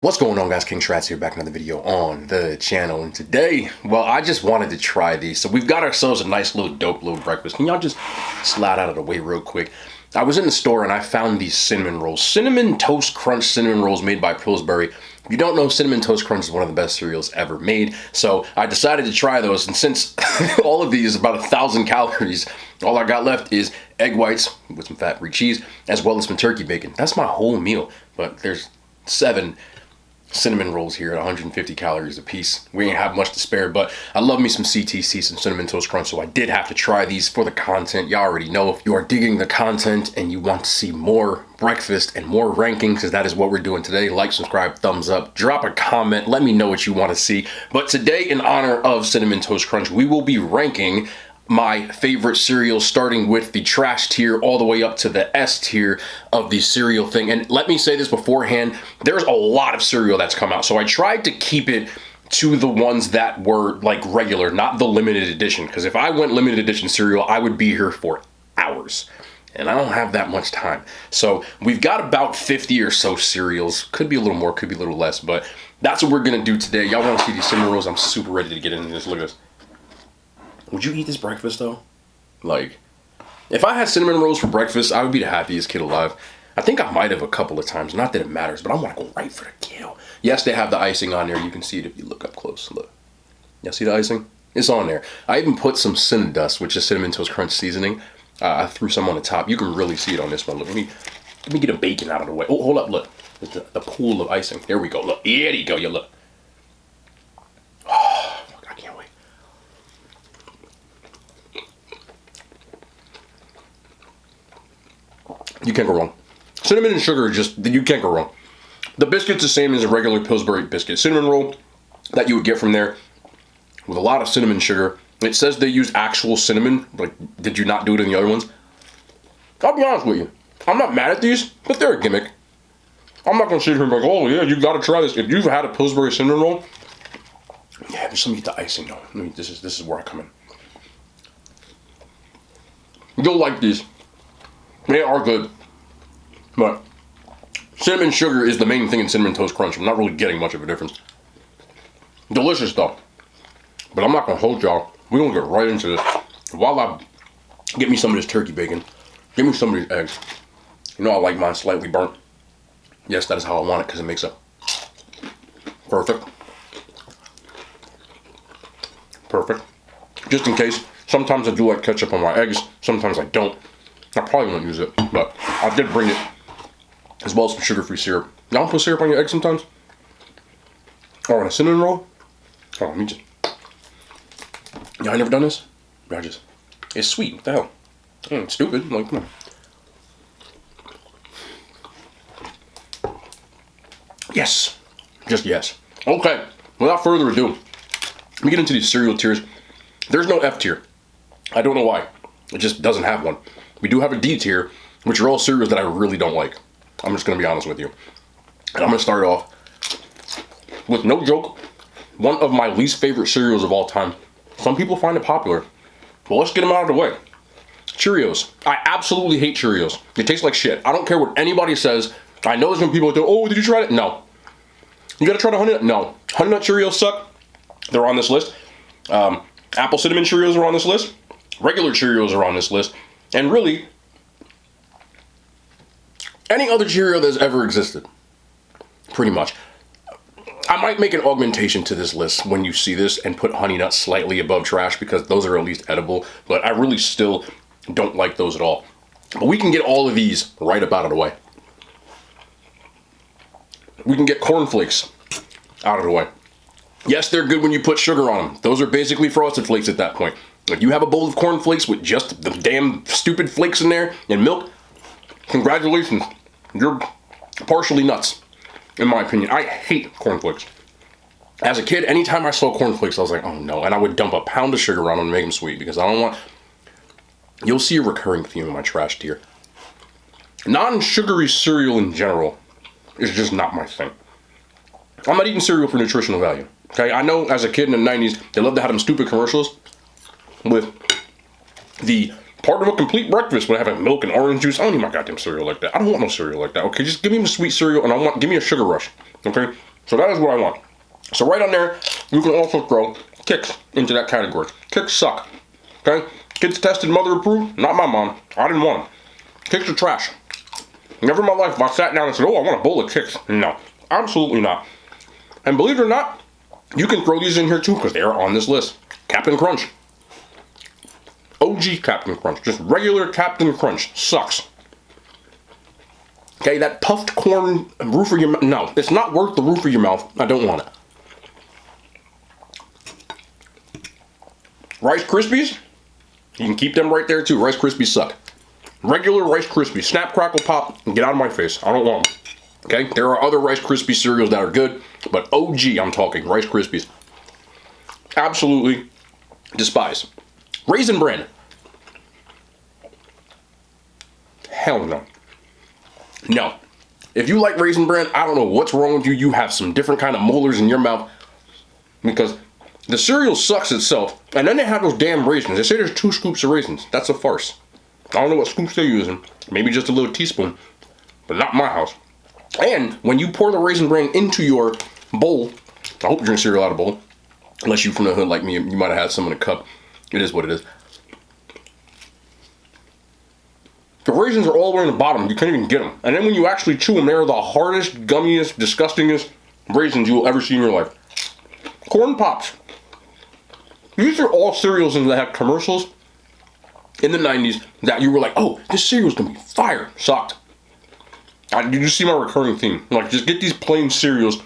What's going on, guys? King Shrats here, back another video on the channel. And today, well, I just wanted to try these. So we've got ourselves a nice little dope little breakfast. Can y'all just slide out of the way real quick? I was in the store and I found these cinnamon rolls. Cinnamon Toast Crunch cinnamon rolls made by Pillsbury. If you don't know, Cinnamon Toast Crunch is one of the best cereals ever made. So I decided to try those. And since all of these is about 1,000 calories, all I got left is egg whites with some fat-free cheese, as well as some turkey bacon. That's my whole meal. But there's 7 cinnamon rolls here at 150 calories a piece. We ain't have much to spare, but I love me some CTC, some Cinnamon Toast Crunch, so I did have to try these for the content. Y'all already know, if you are digging the content and you want to see more breakfast and more rankings, because that is what we're doing today, like, subscribe, thumbs up, drop a comment, let me know what you want to see. But today, in honor of Cinnamon Toast Crunch, we will be ranking my favorite cereals, starting with the trash tier all the way up to the S tier of the cereal thing. And let me say this beforehand, there's a lot of cereal that's come out, so I tried to keep it to the ones that were like regular, not the limited edition, because if I went limited edition cereal, I would be here for hours, and I don't have that much time. So we've got about 50 or so cereals, could be a little more, could be a little less, but that's what we're gonna do today. Y'all want to see these cinnamon rolls? I'm super ready to get into this. Look at this. Would you eat this breakfast though? Like, if I had cinnamon rolls for breakfast, I would be the happiest kid alive. I think I might have a couple of times. Not that it matters, but I want to go right for the kill. Yes, they have the icing on there. You can see it if you look up close. Look. Y'all see the icing? It's on there. I even put some Cinnamon Dust, which is Cinnamon Toast Crunch seasoning. I threw some on the top. You can really see it on this one. Look, let me get a bacon out of the way. Oh, hold up, look. The pool of icing. There we go. Look, there you go. You look. You can't go wrong. Cinnamon and sugar, just, you can't go wrong. The biscuit's the same as a regular Pillsbury biscuit. Cinnamon roll that you would get from there with a lot of cinnamon sugar. It says they use actual cinnamon. Like, did you not do it in the other ones? I'll be honest with you. I'm not mad at these, but they're a gimmick. I'm not going to sit here and be like, oh yeah, you got to try this. If you've had a Pillsbury cinnamon roll, yeah, there's some, get the icing though. I mean, this is where I come in. You'll like these. They are good, but cinnamon sugar is the main thing in Cinnamon Toast Crunch. I'm not really getting much of a difference. Delicious though, but I'm not gonna hold y'all. We're gonna get right into this. While I get me some of this turkey bacon, give me some of these eggs. You know I like mine slightly burnt. Yes, that is how I want it because it makes a perfect. Just in case, sometimes I do like ketchup on my eggs, sometimes I don't. I probably won't use it, but I did bring it, as well as some sugar-free syrup. Y'all put syrup on your eggs sometimes? Or on a cinnamon roll? Oh, let me just... Y'all never done this? I just... It's sweet, what the hell? It's stupid, like, come on. Yes! Just yes. Okay, without further ado, let me get into these cereal tiers. There's no F tier. I don't know why. It just doesn't have one. We do have a D tier, which are all cereals that I really don't like. I'm just going to be honest with you. And I'm going to start off with, no joke, one of my least favorite cereals of all time. Some people find it popular. Well, let's get them out of the way. Cheerios. I absolutely hate Cheerios. They taste like shit. I don't care what anybody says. I know there's going to be people that go, oh, did you try it? No. You got to try the Honey Nut? No. Honey Nut Cheerios suck. They're on this list. Apple Cinnamon Cheerios are on this list. Regular Cheerios are on this list. And really, any other Cheerio that's ever existed, pretty much. I might make an augmentation to this list when you see this and put Honey Nut slightly above trash because those are at least edible, but I really still don't like those at all. But we can get all of these right up out of the way. We can get Corn Flakes out of the way. Yes, they're good when you put sugar on them. Those are basically Frosted Flakes at that point. If you have a bowl of Corn Flakes with just the damn stupid flakes in there and milk, congratulations. You're partially nuts, in my opinion. I hate Corn Flakes. As a kid, anytime I saw Corn Flakes, I was like, oh no. And I would dump a pound of sugar on them and make them sweet because I don't want... You'll see a recurring theme in my trash tier. Non-sugary cereal in general is just not my thing. I'm not eating cereal for nutritional value. Okay, I know as a kid in the 90s, they loved to have them stupid commercials with the part of a complete breakfast would have milk and orange juice. I don't need my goddamn cereal like that. I don't want no cereal like that. Okay, just give me a sweet cereal and give me a sugar rush. Okay, So that is what I want. So right on there, you can also throw Kix into that category. Kix suck. Okay? Kids tested, mother approved. Not my mom. I didn't want them. Kix are trash. Never in my life have I sat down and said, oh, I want a bowl of Kix. No. Absolutely not. And believe it or not, you can throw these in here too because they are on this list. Captain Crunch. OG Captain Crunch. Just regular Captain Crunch. Sucks. Okay, that puffed corn roof of your mouth. No, it's not worth the roof of your mouth. I don't want it. Rice Krispies. You can keep them right there too. Rice Krispies suck. Regular Rice Krispies. Snap, crackle, pop. Get out of my face. I don't want them. Okay, there are other Rice Krispie cereals that are good, but OG, I'm talking Rice Krispies. Absolutely despise. Raisin Bran. Hell no. No. If you like Raisin Bran, I don't know what's wrong with you. You have some different kind of molars in your mouth. Because the cereal sucks itself. And then they have those damn raisins. They say there's 2 scoops of raisins. That's a farce. I don't know what scoops they're using. Maybe just a little teaspoon. But not my house. And when you pour the Raisin Bran into your bowl, I hope you drink cereal out of a bowl. Unless you're from the hood like me, you might have had some in a cup. It is what it is. The raisins are all the way in the bottom. You can't even get them. And then when you actually chew them, they're the hardest, gummiest, disgustingest raisins you will ever see in your life. Corn Pops. These are all cereals that have commercials in the 90s that you were like, oh, this cereal's gonna be fire. Sucked. You just see my recurring theme. Like, just get these plain cereals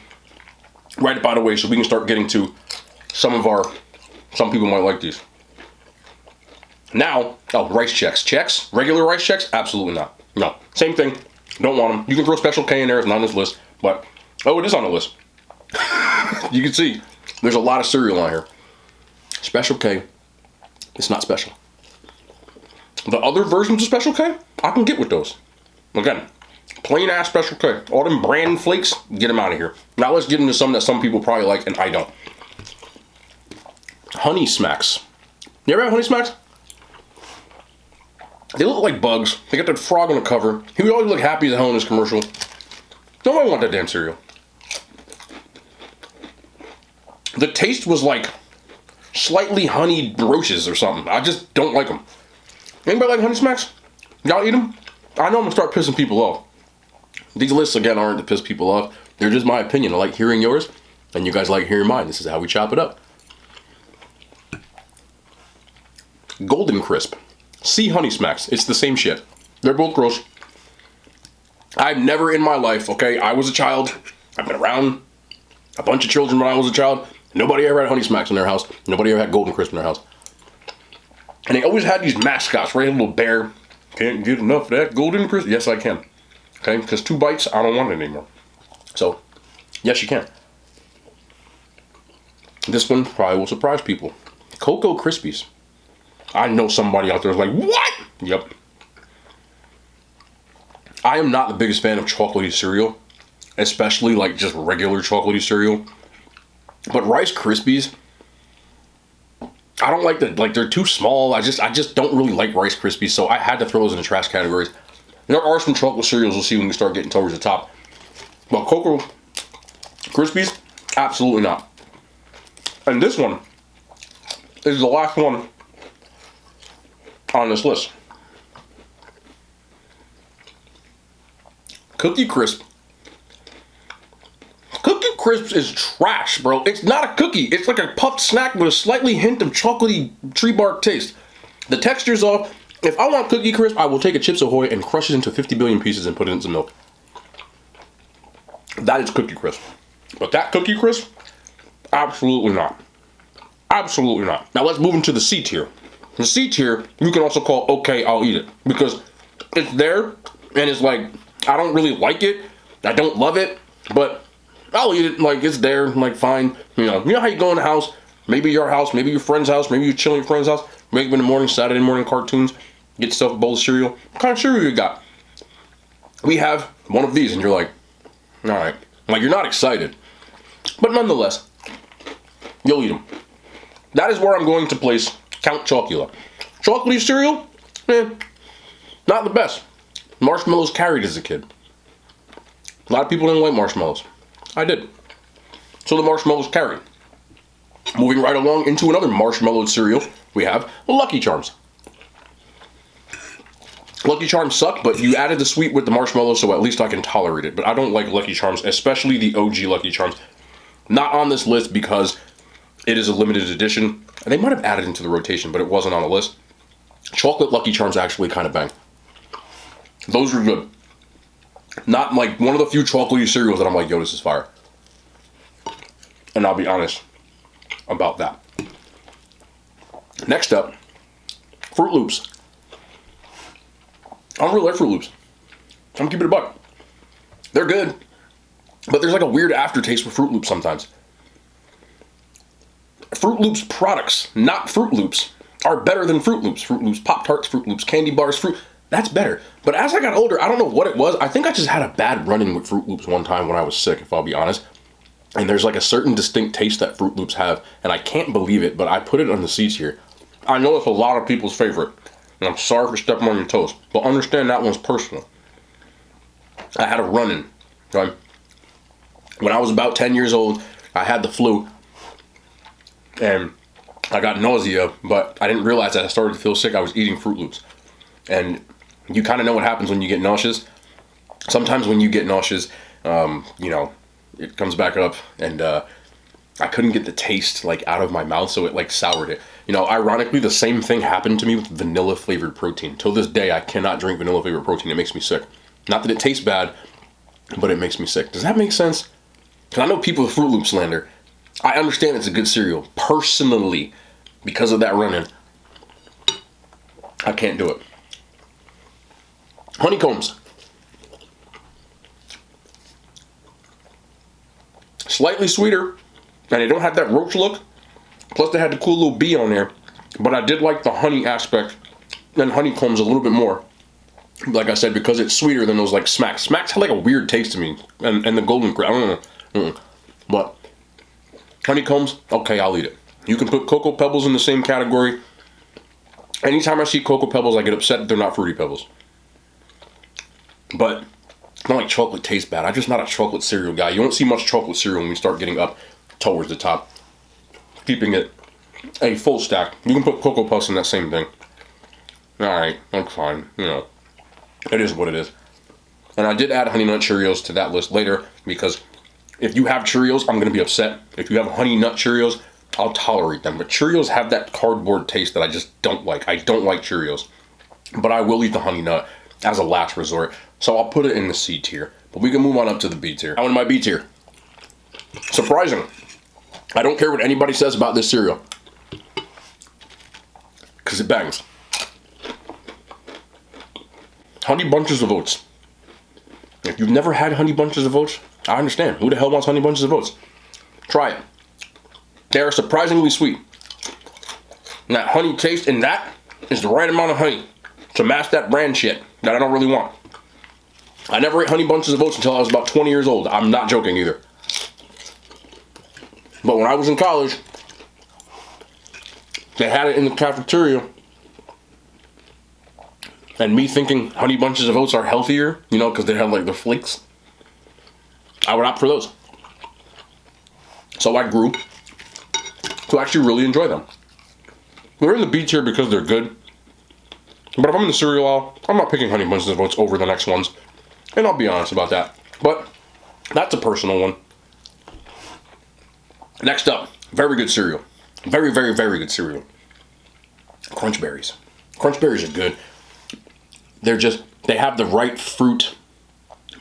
right by the way so we can start getting to some people might like these. Now, oh, Rice Chex. Chex? Regular Rice Chex? Absolutely not. No. Same thing. Don't want them. You can throw Special K in there. It's not on this list. But, oh, it is on the list. You can see there's a lot of cereal on here. Special K, it's not special. The other versions of Special K, I can get with those. Again, plain ass Special K. All them brand flakes, get them out of here. Now let's get into some that some people probably like and I don't. Honey Smacks. You ever have Honey Smacks? They look like bugs. They got that frog on the cover. He would always look happy as hell in this commercial. Nobody want that damn cereal. The taste was like slightly honeyed roaches or something. I just don't like them. Anybody like Honey Smacks? Y'all eat them? I know I'm gonna start pissing people off. These lists again aren't to piss people off. They're just my opinion. I like hearing yours, and you guys like hearing mine. This is how we chop it up. Golden Crisp. See Honey Smacks. It's the same shit. They're both gross. I've never in my life, okay, I was a child. I've been around a bunch of children when I was a child. Nobody ever had Honey Smacks in their house. Nobody ever had Golden Crisp in their house. And they always had these mascots, right? A little bear. Can't get enough of that Golden Crisp. Yes, I can. Okay, because 2 bites, I don't want it anymore. So, yes, you can. This one probably will surprise people. Cocoa Krispies. I know somebody out there is like, what? Yep. I am not the biggest fan of chocolatey cereal, especially like just regular chocolatey cereal. But Rice Krispies, I don't like they're too small. I just don't really like Rice Krispies, so I had to throw those in the trash categories. There are some chocolate cereals we'll see when we start getting towards the top. But Cocoa Krispies, absolutely not. And this one is the last one on this list. Cookie Crisp. Cookie Crisp is trash, bro. It's not a cookie. It's like a puffed snack with a slightly hint of chocolatey tree bark taste. The texture's off. If I want Cookie Crisp, I will take a Chips Ahoy and crush it into 50 billion pieces and put it in some milk. That is Cookie Crisp. But that Cookie Crisp, absolutely not. Absolutely not. Now let's move into the C tier. The C tier, you can also call okay, I'll eat it. Because it's there, and it's like, I don't really like it. I don't love it, but I'll eat it. Like, it's there, like, fine. You know how you go in the house, maybe your house, maybe your friend's house, maybe you're chilling at your friend's house, wake up in the morning, Saturday morning cartoons, get yourself a bowl of cereal. What kind of cereal you got? We have one of these, and you're like, all right. Like, you're not excited. But nonetheless, you'll eat them. That is where I'm going to place Count Chocula. Chocolatey cereal? Not the best. Marshmallows carried as a kid. A lot of people didn't like marshmallows. I did. So the marshmallows carry. Moving right along into another marshmallow cereal, we have Lucky Charms. Lucky Charms suck, but you added the sweet with the marshmallow, so at least I can tolerate it. But I don't like Lucky Charms, especially the OG Lucky Charms. Not on this list because it is a limited edition. They might have added into the rotation, but it wasn't on the list. Chocolate Lucky Charms actually kind of bang. Those are good. Not like one of the few chocolatey cereals that I'm like, yo, this is fire. And I'll be honest about that. Next up, Fruit Loops. I don't really like Fruit Loops. I'm keeping it a buck. They're good, but there's like a weird aftertaste with Fruit Loops sometimes. Fruit Loops products, not Fruit Loops, are better than Fruit Loops. Fruit Loops Pop-Tarts, Fruit Loops candy bars, that's better. But as I got older, I don't know what it was. I think I just had a bad run-in with Fruit Loops one time when I was sick, if I'll be honest. And there's like a certain distinct taste that Fruit Loops have, and I can't believe it, but I put it on the seats here. I know it's a lot of people's favorite, and I'm sorry for stepping on your toes, but understand that one's personal. I had a run-in, right? When I was about 10 years old, I had the flu, and I got nausea, but I didn't realize that I started to feel sick. I was eating Fruit Loops. And you kind of know what happens when you get nauseous. Sometimes when you get nauseous, you know, it comes back up, and I couldn't get the taste like out of my mouth, so it like soured it. You know, ironically, the same thing happened to me with vanilla flavored protein. Till this day, I cannot drink vanilla flavored protein. It makes me sick. Not that it tastes bad, but it makes me sick. Does that make sense? Because I know people with Fruit Loop slander. I understand it's a good cereal. Personally, because of that run-in, I can't do it. Honeycombs. Slightly sweeter, and they don't have that roach look. Plus they had the cool little bee on there. But I did like the honey aspect and honeycombs a little bit more. Like I said, because it's sweeter than those like Smacks. Smacks had like a weird taste to me. And the golden, I don't know. But honeycombs, okay, I'll eat it. You can put Cocoa Pebbles in the same category. Anytime I see Cocoa Pebbles, I get upset that they're not Fruity Pebbles. But it's not like chocolate tastes bad. I'm just not a chocolate cereal guy. You won't see much chocolate cereal when we start getting up towards the top. Keeping it a full stack. You can put Cocoa Puffs in that same thing. Alright, that's fine. You know, it is what it is. And I did add Honey Nut Cheerios to that list later, because if you have Cheerios, I'm going to be upset. If you have Honey Nut Cheerios, I'll tolerate them. But Cheerios have that cardboard taste that I just don't like. I don't like Cheerios. But I will eat the Honey Nut as a last resort. So I'll put it in the C tier. But we can move on up to the B tier. Now in my B tier. Surprising. I don't care what anybody says about this cereal, because it bangs. Honey Bunches of Oats. If you've never had Honey Bunches of Oats, I understand. Who the hell wants Honey Bunches of Oats? Try it. They are surprisingly sweet. And that honey taste in that is the right amount of honey to match that brand shit that I don't really want. I never ate Honey Bunches of Oats until I was about 20 years old. I'm not joking either. But when I was in college, they had it in the cafeteria. And me thinking Honey Bunches of Oats are healthier, you know, because they have like the flakes, I would opt for those. So I grew to actually really enjoy them. They're in the B tier because they're good. But if I'm in the cereal aisle, I'm not picking Honey Bunches of Oats over the next ones. And I'll be honest about that. But that's a personal one. Next up, very good cereal. Very, very, very good cereal. Crunch Berries. Crunch Berries are good. They have the right fruit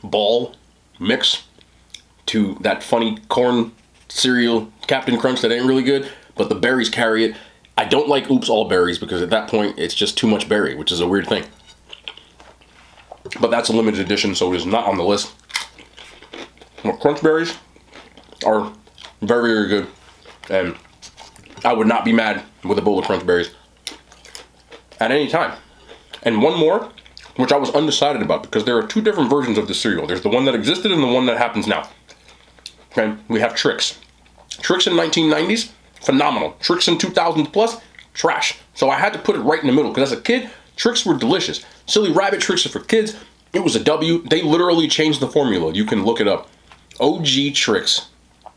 ball mix to that funny corn cereal Captain Crunch that ain't really good, but the berries carry it. I don't like Oops All Berries because at that point it's just too much berry, which is a weird thing. But that's a limited edition, so it is not on the list. Well, Crunch Berries are very, very good, and I would not be mad with a bowl of Crunch Berries at any time. And one more, which I was undecided about, because there are two different versions of the cereal. There's the one that existed and the one that happens now. Okay, we have Trix. Trix in 1990s, phenomenal. Trix in 2000s plus, trash. So I had to put it right in the middle, because as a kid, Trix were delicious. Silly Rabbit Trix are for kids. It was a W. They literally changed the formula. You can look it up. OG Trix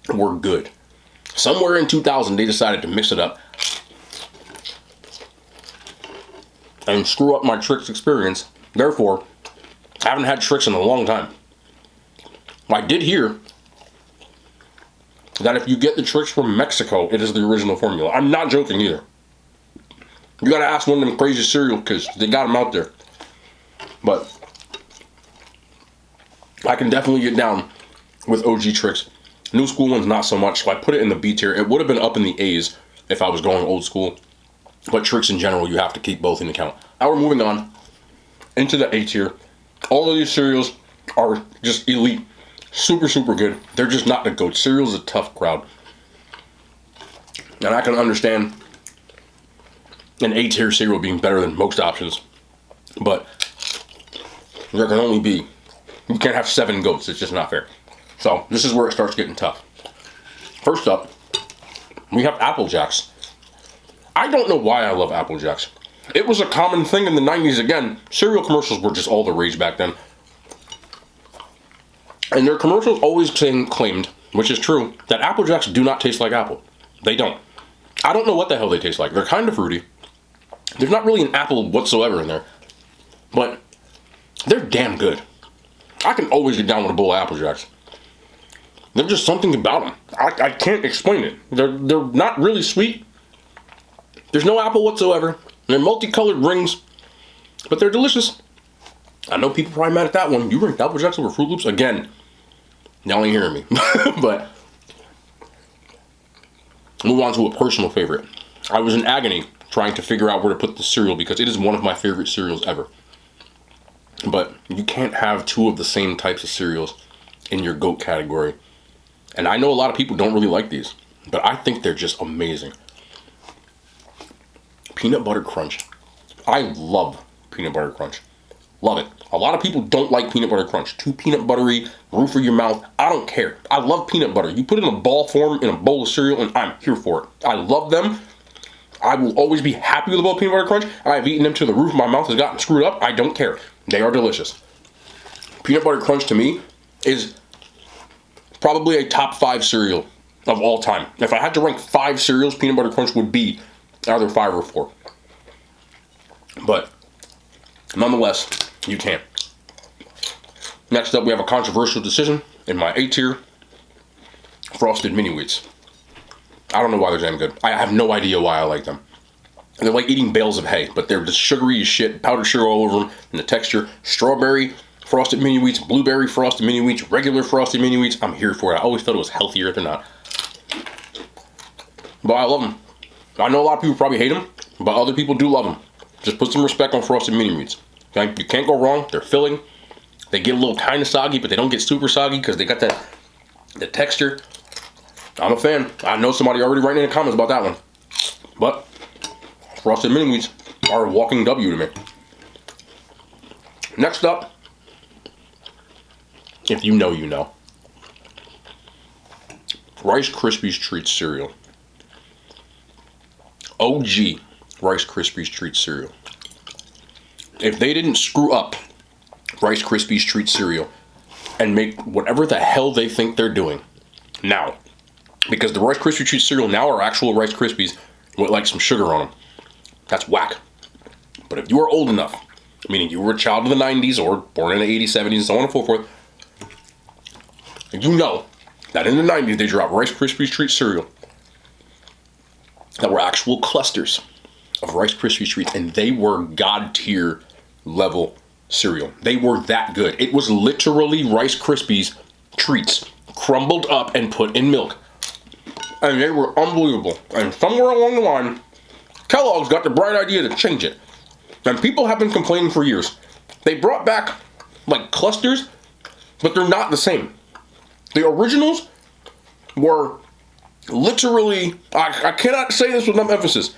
were good. Somewhere in 2000, they decided to mix it up and screw up my Trix experience. Therefore, I haven't had Trix in a long time. I did hear that if you get the Trix from Mexico, it is the original formula. I'm not joking either. You gotta ask one of them crazy cereal kids. They got them out there. But I can definitely get down with OG Trix. New school ones, not so much. So I put it in the B tier. It would have been up in the A's if I was going old school. But Trix in general, you have to keep both in account. Now we're moving on into the A tier. All of these cereals are just elite. Super, super good. They're just not the GOAT. Cereal's a tough crowd. And I can understand an A tier cereal being better than most options. But there can only be, you can't have 7 GOATs. It's just not fair. So this is where it starts getting tough. First up, we have Apple Jacks. I don't know why I love Apple Jacks. It was a common thing in the 90s again. Cereal commercials were just all the rage back then. And their commercials always claimed, which is true, that Apple Jacks do not taste like apple. They don't. I don't know what the hell they taste like. They're kind of fruity. There's not really an apple whatsoever in there. But they're damn good. I can always get down with a bowl of Apple Jacks. There's just something about them. I can't explain it. They're not really sweet. There's no apple whatsoever. They're multicolored rings. But they're delicious. I know people probably mad at that one. You ranked Apple Jacks over Fruit Loops? Again, y'all ain't hearing me. But move on to a personal favorite. I was in agony trying to figure out where to put the cereal because it is one of my favorite cereals ever. But you can't have 2 of the same types of cereals in your GOAT category. And I know a lot of people don't really like these, but I think they're just amazing. Peanut Butter Crunch. I love Peanut Butter Crunch. Love it. A lot of people don't like Peanut Butter Crunch. Too peanut buttery, roof of your mouth. I don't care. I love peanut butter. You put it in a ball form in a bowl of cereal and I'm here for it. I love them. I will always be happy with a bowl of Peanut Butter Crunch. I've eaten them till the roof of my mouth has gotten screwed up. I don't care. They are delicious. Peanut Butter Crunch to me is probably a top 5 cereal of all time. If I had to rank 5 cereals, Peanut Butter Crunch would be either 5 or 4. But nonetheless, you can't. Next up, we have a controversial decision in my A tier. Frosted Mini Wheats. I don't know why they're damn good. I have no idea why I like them. They're like eating bales of hay, but they're just sugary as shit, powdered sugar all over them, and the texture. Strawberry Frosted Mini Wheats, blueberry Frosted Mini Wheats, regular Frosted Mini Wheats. I'm here for it. I always thought it was healthier. They're not. But I love them. I know a lot of people probably hate them, but other people do love them. Just put some respect on Frosted Mini Wheats. Okay? You can't go wrong. They're filling. They get a little kind of soggy, but they don't get super soggy because they got the texture. I'm a fan. I know somebody already writing in the comments about that one. But Frosted Mini Wheats are a walking W to me. Next up, if you know, you know. Rice Krispies Treats cereal. OG Rice Krispies Treats cereal. If they didn't screw up Rice Krispies Treats cereal and make whatever the hell they think they're doing now, because the Rice Krispies Treats cereal now are actual Rice Krispies with like some sugar on them. That's whack. But if you are old enough, meaning you were a child of the 90s or born in the 80s, 70s, and so on and so forth, you know that in the 90s they dropped Rice Krispies Treats cereal that were actual clusters of Rice Krispies Treats, and they were god tier level cereal. They were that good. It was literally Rice Krispies Treats crumbled up and put in milk. And they were unbelievable. And somewhere along the line, Kellogg's got the bright idea to change it. And people have been complaining for years. They brought back like clusters, but they're not the same. The originals were literally, I cannot say this with enough emphasis.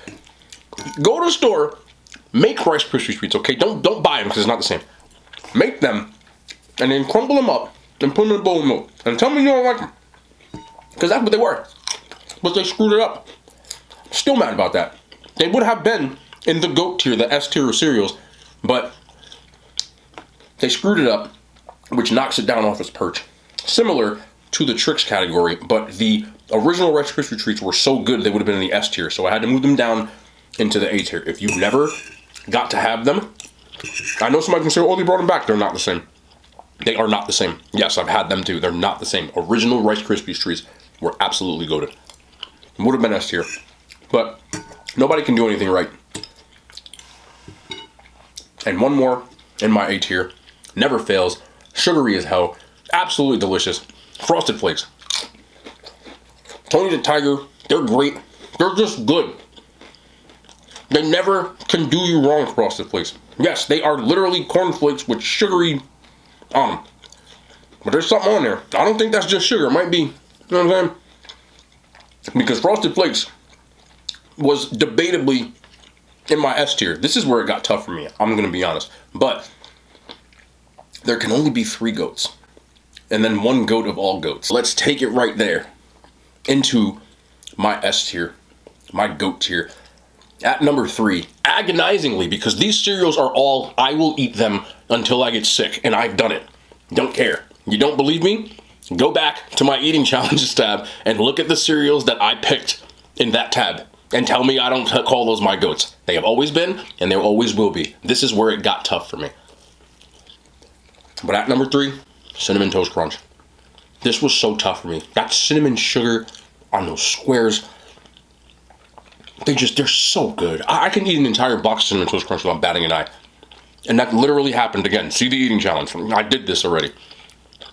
Go to the store, make Rice Krispies Treats, okay? Don't buy them because it's not the same. Make them, and then crumble them up and put them in a bowl of milk. And tell me you don't like them. Because that's what they were. But they screwed it up. Still mad about that. They would have been in the GOAT tier, the S tier of cereals, but they screwed it up, which knocks it down off its perch. Similar to the tricks category, but the original Rice Krispie treats were so good they would have been in the S tier, so I had to move them down into the A tier. If you've never got to have them, I know somebody can say, oh, they brought them back. They're not the same. They are not the same. Yes, I've had them too. They're not the same. Original Rice Krispie treats were absolutely goated. Would have been S tier, but nobody can do anything right. And one more in my A tier, never fails, sugary as hell, absolutely delicious, Frosted Flakes. Tony the Tiger, they're great. They're just good. They never can do you wrong, Frosted Flakes. Yes, they are literally cornflakes with sugary on them. But there's something on there. I don't think that's just sugar. It might be, you know what I'm saying? Because Frosted Flakes was debatably in my S tier. This is where it got tough for me. I'm going to be honest. But there can only be 3 goats. And then one goat of all goats. Let's take it right there into my S tier, my goat tier. At number 3, agonizingly, because these cereals are all, I will eat them until I get sick, and I've done it. Don't care. You don't believe me? Go back to my eating challenges tab and look at the cereals that I picked in that tab and tell me I don't call those my goats. They have always been, and they always will be. This is where it got tough for me. But at number 3, Cinnamon Toast Crunch. This was so tough for me. That cinnamon sugar on those squares, they're so good. I can eat an entire box of Cinnamon Toast Crunch without batting an eye. And that literally happened again. See the eating challenge. I did this already.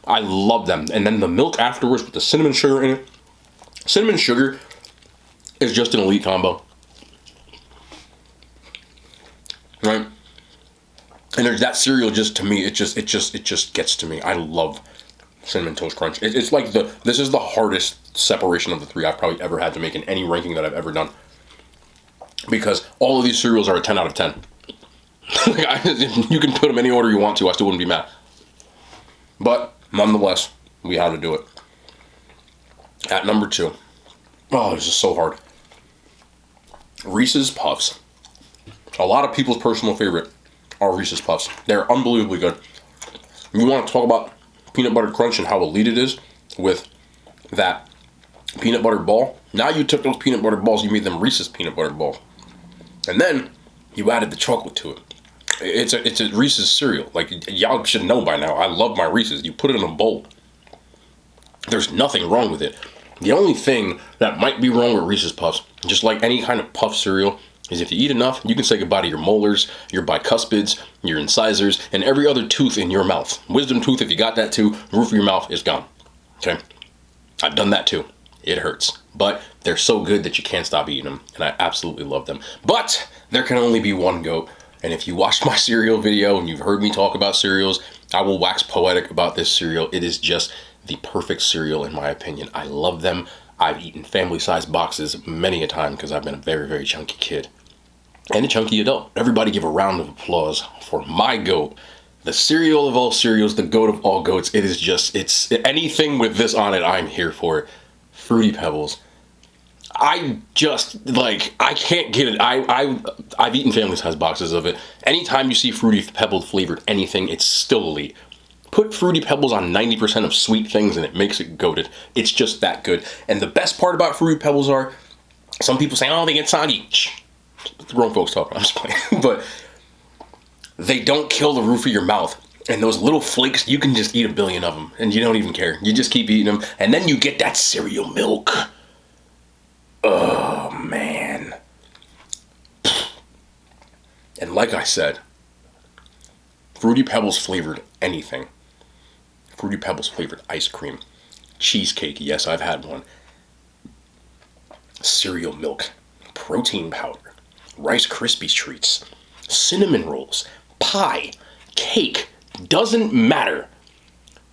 I love them. And then the milk afterwards with the cinnamon sugar in it. Cinnamon sugar is just an elite combo. Right? And there's that cereal, just to me, it just gets to me. I love Cinnamon Toast Crunch. It's like this is the hardest separation of the 3 I've probably ever had to make in any ranking that I've ever done. Because all of these cereals are a 10 out of 10. You can put them any order you want to, I still wouldn't be mad. But nonetheless, we had to do it. At number 2. Oh, this is so hard. Reese's Puffs. A lot of people's personal favorite are Reese's Puffs. They're unbelievably good. You want to talk about peanut butter crunch and how elite it is with that peanut butter ball? Now you took those peanut butter balls, you made them Reese's peanut butter balls. And then you added the chocolate to it. It's a Reese's cereal. Like, y'all should know by now. I love my Reese's. You put it in a bowl. There's nothing wrong with it. The only thing that might be wrong with Reese's Puffs, just like any kind of puff cereal, is if you eat enough, you can say goodbye to your molars, your bicuspids, your incisors, and every other tooth in your mouth. Wisdom tooth, if you got that too, the roof of your mouth is gone. Okay? I've done that too. It hurts. But they're so good that you can't stop eating them, and I absolutely love them. But there can only be one goat. And if you watched my cereal video and you've heard me talk about cereals, I will wax poetic about this cereal. It is just the perfect cereal in my opinion. I love them. I've eaten family-sized boxes many a time because I've been a very, very chunky kid. And a chunky adult. Everybody give a round of applause for my goat. The cereal of all cereals, the goat of all goats. It is just, it's anything with this on it, I'm here for it. Fruity Pebbles. I just, like, I can't get it. I've eaten family-sized boxes of it. Anytime you see Fruity Pebble flavored anything, it's still elite. Put Fruity Pebbles on 90% of sweet things and it makes it goated. It's just that good. And the best part about Fruity Pebbles are, some people say, oh, they get soggy. Wrong folks talking, I'm just playing. But they don't kill the roof of your mouth. And those little flakes, you can just eat a billion of them. And you don't even care. You just keep eating them. And then you get that cereal milk. Oh, man. And like I said, Fruity Pebbles flavored anything. Fruity Pebbles flavored ice cream. Cheesecake, yes, I've had one. Cereal milk. Protein powder. Rice Krispies treats. Cinnamon rolls. Pie. Cake. Doesn't matter.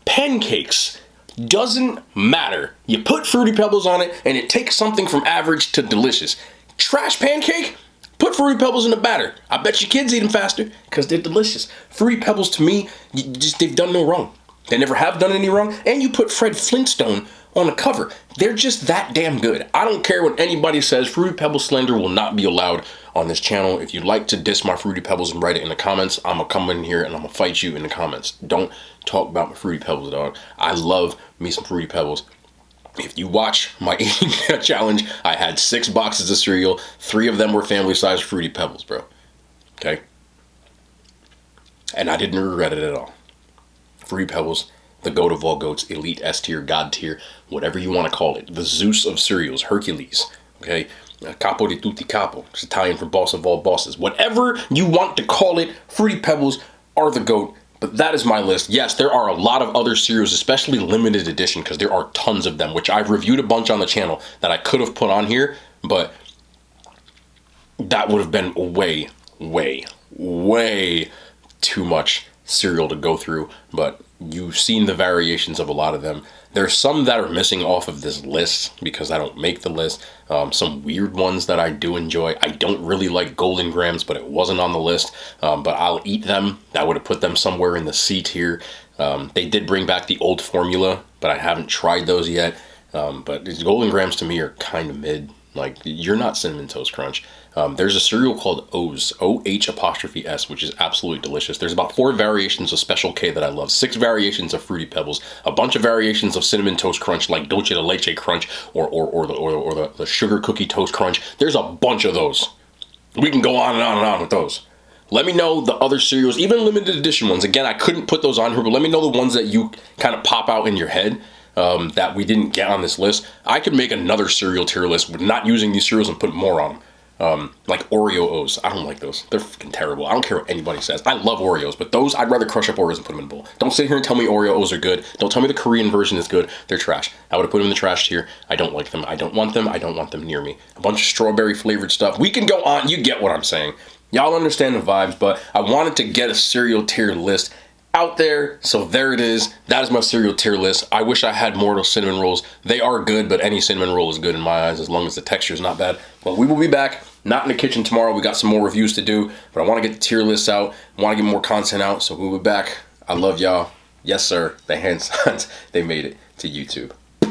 Pancakes. Doesn't matter. You put Fruity Pebbles on it and it takes something from average to delicious. Trash pancake? Put Fruity Pebbles in the batter. I bet your kids eat them faster because they're delicious. Fruity Pebbles, to me, they've done no wrong. They never have done any wrong. And you put Fred Flintstone on the cover. They're just that damn good. I don't care what anybody says. Fruity Pebbles slander will not be allowed on this channel. If you'd like to diss my Fruity Pebbles and write it in the comments, I'm gonna come in here and I'm gonna fight you in the comments. Don't talk about my Fruity Pebbles, dog. I love me some Fruity Pebbles. If you watch my eating challenge, I had 6 boxes of cereal. 3 of them were family-sized Fruity Pebbles, bro. Okay? And I didn't regret it at all. Fruity Pebbles, the goat of all goats, elite S tier, God tier, whatever you want to call it. The Zeus of cereals, Hercules. Okay? Capo di tutti capo. It's Italian for boss of all bosses. Whatever you want to call it, Fruity Pebbles are the goat. But that is my list. Yes, there are a lot of other cereals, especially limited edition, because there are tons of them, which I've reviewed a bunch on the channel that I could have put on here, but that would have been way, way, way too much cereal to go through. But you've seen the variations of a lot of them. There's some that are missing off of this list because I don't make the list. Some weird ones that I do enjoy. I don't really like Golden Grams, but it wasn't on the list. But I'll eat them. I would have put them somewhere in the C tier. They did bring back the old formula, but I haven't tried those yet. But these Golden Grams to me are kind of mid. Like, you're not Cinnamon Toast Crunch. There's a cereal called O's, O-H''S, which is absolutely delicious. There's about 4 variations of Special K that I love, 6 variations of Fruity Pebbles, a bunch of variations of Cinnamon Toast Crunch, like Dulce de Leche Crunch, or the Sugar Cookie Toast Crunch. There's a bunch of those. We can go on and on and on with those. Let me know the other cereals, even limited edition ones. Again, I couldn't put those on here, but let me know the ones that you kind of pop out in your head. That we didn't get on this list. I could make another cereal tier list with not using these cereals and put more on them. Like Oreo O's. I don't like those. They're fucking terrible. I don't care what anybody says. I love Oreos, but those, I'd rather crush up Oreos and put them in a bowl. Don't sit here and tell me Oreo O's are good. Don't tell me the Korean version is good. They're trash. I would have put them in the trash tier. I don't like them. I don't want them. I don't want them near me. A bunch of strawberry flavored stuff. We can go on. You get what I'm saying. Y'all understand the vibes, but I wanted to get a cereal tier list out there, so there it is. That is my cereal tier list. I wish I had more of those cinnamon rolls. They are good, but any cinnamon roll is good in my eyes as long as the texture is not bad. But we will be back, not in the kitchen tomorrow. We got some more reviews to do, but I want to get the tier lists out. I want to get more content out, so we'll be back. I love y'all. Yes, sir. The hand signs, they made it to YouTube.